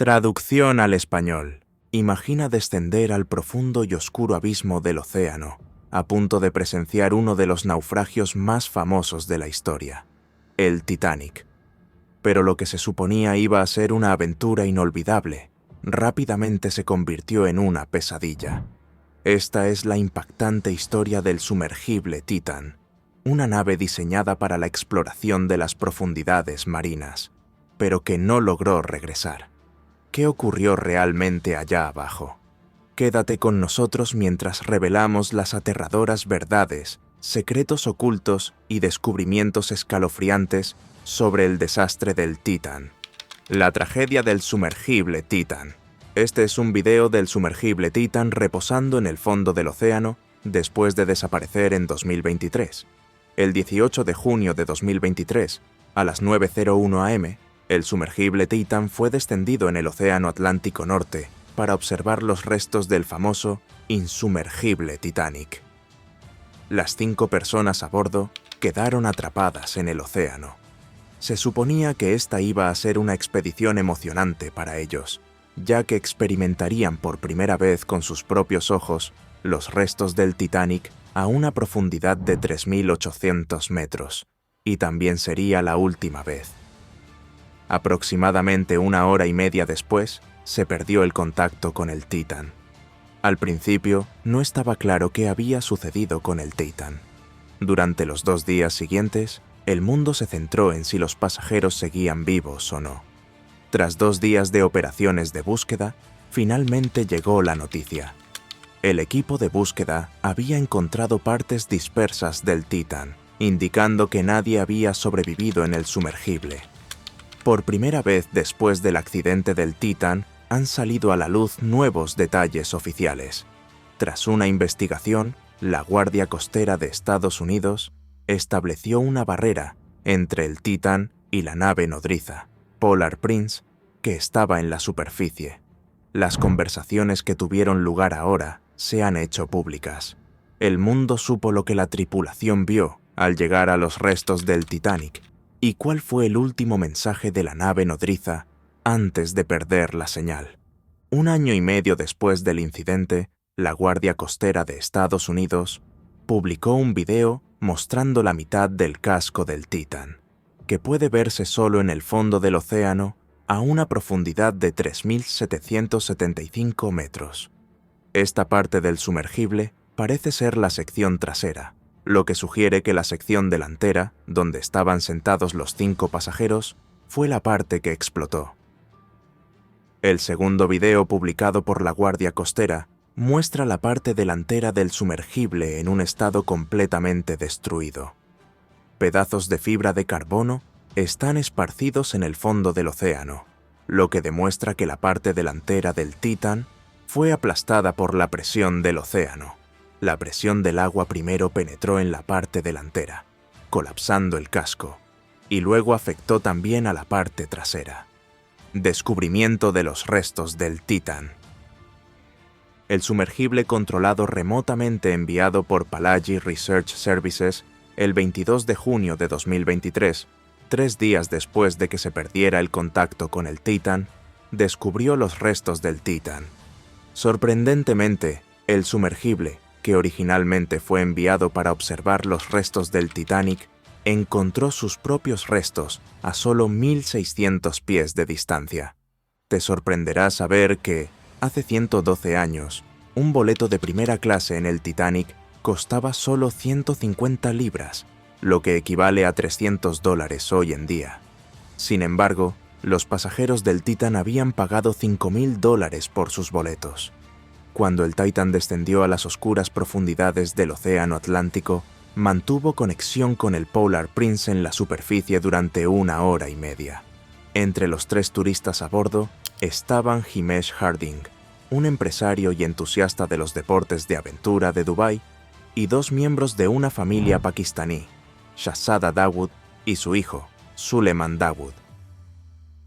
Traducción al español. Imagina descender al profundo y oscuro abismo del océano, a punto de presenciar uno de los naufragios más famosos de la historia, el Titanic. Pero lo que se suponía iba a ser una aventura inolvidable, rápidamente se convirtió en una pesadilla. Esta es la impactante historia del sumergible Titan, una nave diseñada para la exploración de las profundidades marinas, pero que no logró regresar. ¿Qué ocurrió realmente allá abajo? Quédate con nosotros mientras revelamos las aterradoras verdades, secretos ocultos y descubrimientos escalofriantes sobre el desastre del Titan. La tragedia del sumergible Titan. Este es un video del sumergible Titan reposando en el fondo del océano después de desaparecer en 2023. El 18 de junio de 2023, a las 9:01 am, el sumergible Titan fue descendido en el Océano Atlántico Norte para observar los restos del famoso insumergible Titanic. Las 5 personas a bordo quedaron atrapadas en el océano. Se suponía que esta iba a ser una expedición emocionante para ellos, ya que experimentarían por primera vez con sus propios ojos los restos del Titanic a una profundidad de 3.800 metros, y también sería la última vez. Aproximadamente 1 hora y media después, se perdió el contacto con el Titan. Al principio, no estaba claro qué había sucedido con el Titan. Durante los 2 días siguientes, el mundo se centró en si los pasajeros seguían vivos o no. Tras 2 días de operaciones de búsqueda, finalmente llegó la noticia. El equipo de búsqueda había encontrado partes dispersas del Titan, indicando que nadie había sobrevivido en el sumergible. Por primera vez después del accidente del Titan, han salido a la luz nuevos detalles oficiales. Tras una investigación, la Guardia Costera de Estados Unidos estableció una barrera entre el Titan y la nave nodriza, Polar Prince, que estaba en la superficie. Las conversaciones que tuvieron lugar ahora se han hecho públicas. El mundo supo lo que la tripulación vio al llegar a los restos del Titanic y cuál fue el último mensaje de la nave nodriza antes de perder la señal. 1 año y medio después del incidente, la Guardia Costera de Estados Unidos publicó un video mostrando la mitad del casco del Titan, que puede verse solo en el fondo del océano a una profundidad de 3.775 metros. Esta parte del sumergible parece ser la sección trasera, lo que sugiere que la sección delantera, donde estaban sentados los 5 pasajeros, fue la parte que explotó. El segundo video publicado por la Guardia Costera muestra la parte delantera del sumergible en un estado completamente destruido. Pedazos de fibra de carbono están esparcidos en el fondo del océano, lo que demuestra que la parte delantera del Titan fue aplastada por la presión del océano. La presión del agua primero penetró en la parte delantera, colapsando el casco, y luego afectó también a la parte trasera. Descubrimiento de los restos del Titan. El sumergible controlado remotamente enviado por Pelagic Research Services el 22 de junio de 2023, 3 días después de que se perdiera el contacto con el Titan, descubrió los restos del Titan. Sorprendentemente, el sumergible, que originalmente fue enviado para observar los restos del Titanic, encontró sus propios restos a solo 1.600 pies de distancia. Te sorprenderá saber que, hace 112 años, un boleto de primera clase en el Titanic costaba solo 150 libras, lo que equivale a $300 hoy en día. Sin embargo, los pasajeros del Titan habían pagado $5.000 por sus boletos. Cuando el Titan descendió a las oscuras profundidades del Océano Atlántico, mantuvo conexión con el Polar Prince en la superficie durante 1 hora y media. Entre los 3 turistas a bordo estaban Himesh Harding, un empresario y entusiasta de los deportes de aventura de Dubái, y 2 miembros de una familia pakistaní, Shahzada Dawood y su hijo, Suleiman Dawood.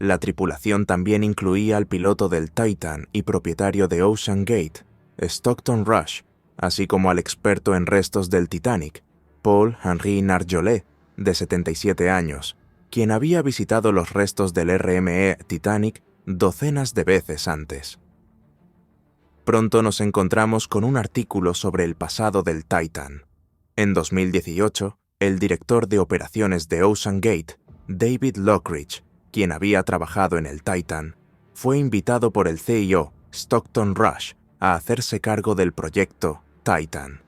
La tripulación también incluía al piloto del Titan y propietario de Ocean Gate, Stockton Rush, así como al experto en restos del Titanic, Paul-Henri Nargeolet, de 77 años, quien había visitado los restos del RME Titanic docenas de veces antes. Pronto nos encontramos con un artículo sobre el pasado del Titan. En 2018, el director de operaciones de OceanGate, David Lockridge, quien había trabajado en el Titan, fue invitado por el CEO, Stockton Rush, a hacerse cargo del proyecto Titan.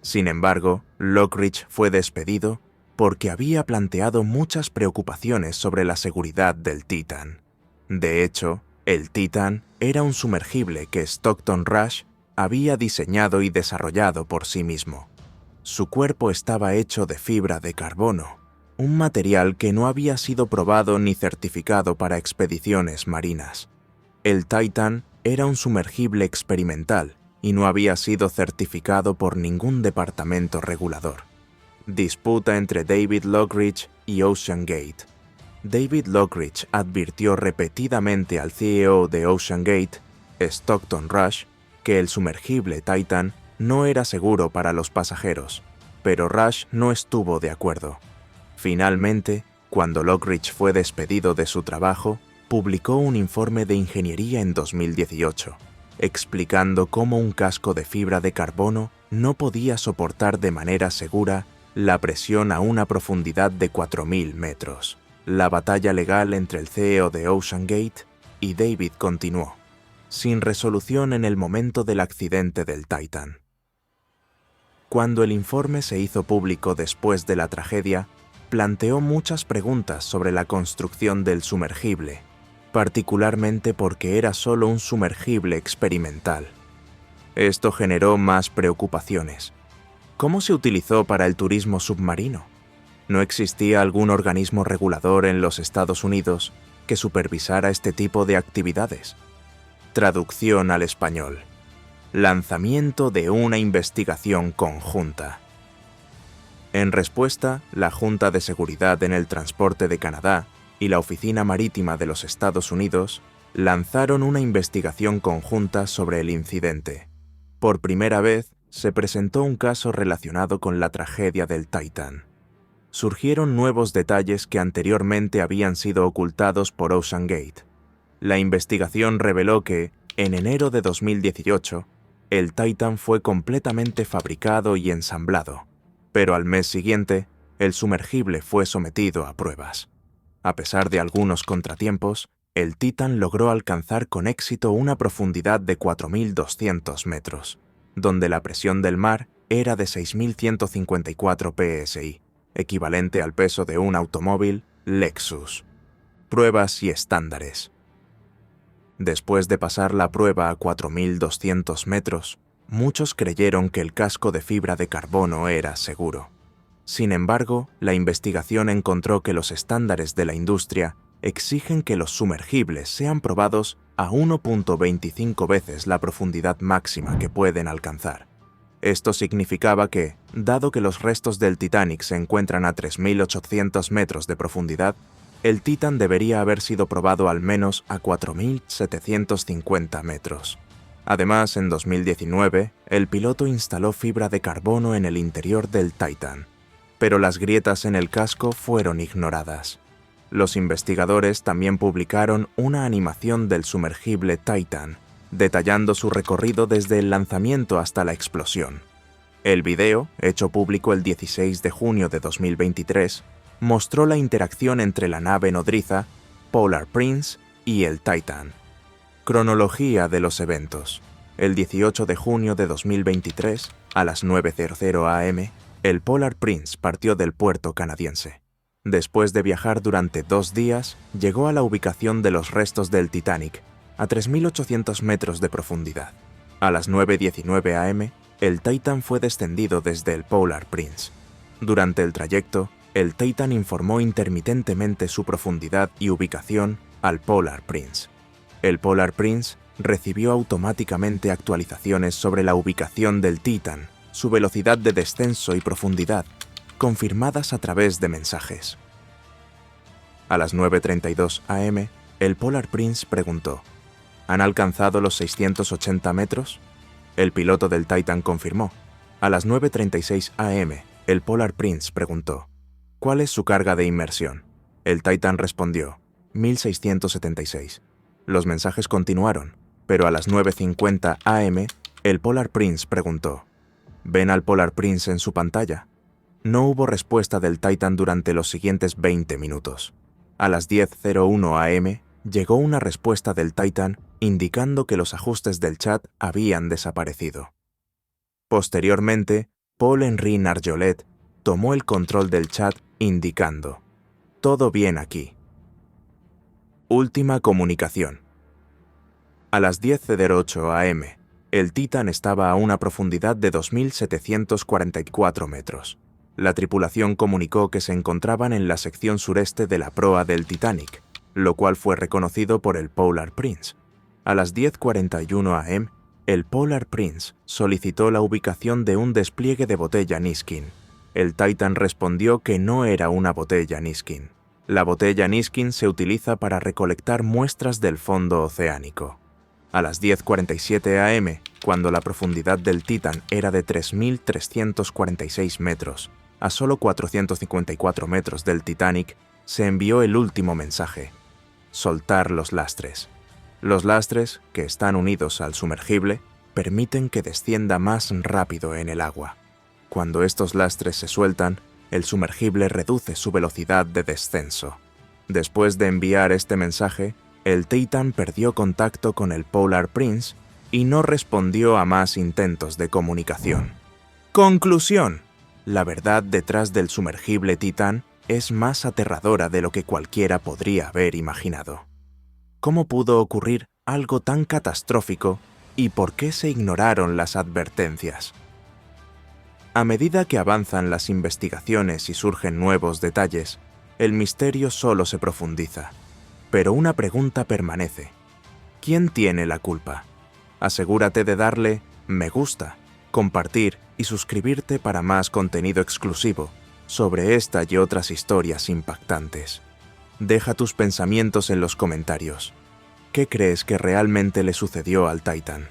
Sin embargo, Lockridge fue despedido porque había planteado muchas preocupaciones sobre la seguridad del Titan. De hecho, el Titan era un sumergible que Stockton Rush había diseñado y desarrollado por sí mismo. Su cuerpo estaba hecho de fibra de carbono, un material que no había sido probado ni certificado para expediciones marinas. El Titan era un sumergible experimental y no había sido certificado por ningún departamento regulador. Disputa entre David Lockridge y OceanGate. David Lockridge advirtió repetidamente al CEO de OceanGate, Stockton Rush, que el sumergible Titan no era seguro para los pasajeros, pero Rush no estuvo de acuerdo. Finalmente, cuando Lockridge fue despedido de su trabajo, publicó un informe de ingeniería en 2018, explicando cómo un casco de fibra de carbono no podía soportar de manera segura la presión a una profundidad de 4.000 metros. La batalla legal entre el CEO de OceanGate y David continuó, sin resolución en el momento del accidente del Titan. Cuando el informe se hizo público después de la tragedia, planteó muchas preguntas sobre la construcción del sumergible, particularmente porque era solo un sumergible experimental. Esto generó más preocupaciones. ¿Cómo se utilizó para el turismo submarino? ¿No existía algún organismo regulador en los Estados Unidos que supervisara este tipo de actividades? Traducción al español. Lanzamiento de una investigación conjunta. En respuesta, la Junta de Seguridad en el Transporte de Canadá y la Oficina Marítima de los Estados Unidos lanzaron una investigación conjunta sobre el incidente. Por primera vez, se presentó un caso relacionado con la tragedia del Titan. Surgieron nuevos detalles que anteriormente habían sido ocultados por OceanGate. La investigación reveló que, en enero de 2018, el Titan fue completamente fabricado y ensamblado, pero al mes siguiente, el sumergible fue sometido a pruebas. A pesar de algunos contratiempos, el Titan logró alcanzar con éxito una profundidad de 4.200 metros, donde la presión del mar era de 6.154 psi, equivalente al peso de un automóvil Lexus. Pruebas y estándares. Después de pasar la prueba a 4.200 metros, muchos creyeron que el casco de fibra de carbono era seguro. Sin embargo, la investigación encontró que los estándares de la industria exigen que los sumergibles sean probados a 1.25 veces la profundidad máxima que pueden alcanzar. Esto significaba que, dado que los restos del Titanic se encuentran a 3.800 metros de profundidad, el Titan debería haber sido probado al menos a 4.750 metros. Además, en 2019, el piloto instaló fibra de carbono en el interior del Titan, pero las grietas en el casco fueron ignoradas. Los investigadores también publicaron una animación del sumergible Titan, detallando su recorrido desde el lanzamiento hasta la explosión. El video, hecho público el 16 de junio de 2023, mostró la interacción entre la nave nodriza, Polar Prince, y el Titan. Cronología de los eventos. El 18 de junio de 2023, a las 9:00 am, el Polar Prince partió del puerto canadiense. Después de viajar durante 2 días, llegó a la ubicación de los restos del Titanic, a 3.800 metros de profundidad. A las 9:19 am, el Titan fue descendido desde el Polar Prince. Durante el trayecto, el Titan informó intermitentemente su profundidad y ubicación al Polar Prince. El Polar Prince recibió automáticamente actualizaciones sobre la ubicación del Titan, su velocidad de descenso y profundidad, confirmadas a través de mensajes. A las 9:32 am, el Polar Prince preguntó: ¿Han alcanzado los 680 metros? El piloto del Titan confirmó. A las 9:36 am, el Polar Prince preguntó: ¿Cuál es su carga de inmersión? El Titan respondió: 1.676. Los mensajes continuaron, pero a las 9:50 am, el Polar Prince preguntó: ¿Ven al Polar Prince en su pantalla? No hubo respuesta del Titan durante los siguientes 20 minutos. A las 10:01 am, llegó una respuesta del Titan indicando que los ajustes del chat habían desaparecido. Posteriormente, Paul-Henri Nargeolet tomó el control del chat indicando: «Todo bien aquí». Última comunicación. A las 10:08 am, el Titan estaba a una profundidad de 2.744 metros. La tripulación comunicó que se encontraban en la sección sureste de la proa del Titanic, lo cual fue reconocido por el Polar Prince. A las 10:41 am, el Polar Prince solicitó la ubicación de un despliegue de botella Niskin. El Titan respondió que no era una botella Niskin. La botella Niskin se utiliza para recolectar muestras del fondo oceánico. A las 10:47 am, cuando la profundidad del Titan era de 3.346 metros, a solo 454 metros del Titanic, se envió el último mensaje: soltar los lastres. Los lastres, que están unidos al sumergible, permiten que descienda más rápido en el agua. Cuando estos lastres se sueltan, el sumergible reduce su velocidad de descenso. Después de enviar este mensaje, el Titan perdió contacto con el Polar Prince y no respondió a más intentos de comunicación. Conclusión: la verdad detrás del sumergible Titán es más aterradora de lo que cualquiera podría haber imaginado. ¿Cómo pudo ocurrir algo tan catastrófico y por qué se ignoraron las advertencias? A medida que avanzan las investigaciones y surgen nuevos detalles, el misterio solo se profundiza. Pero una pregunta permanece: ¿quién tiene la culpa? Asegúrate de darle me gusta, compartir y suscribirte para más contenido exclusivo sobre esta y otras historias impactantes. Deja tus pensamientos en los comentarios. ¿Qué crees que realmente le sucedió al Titan?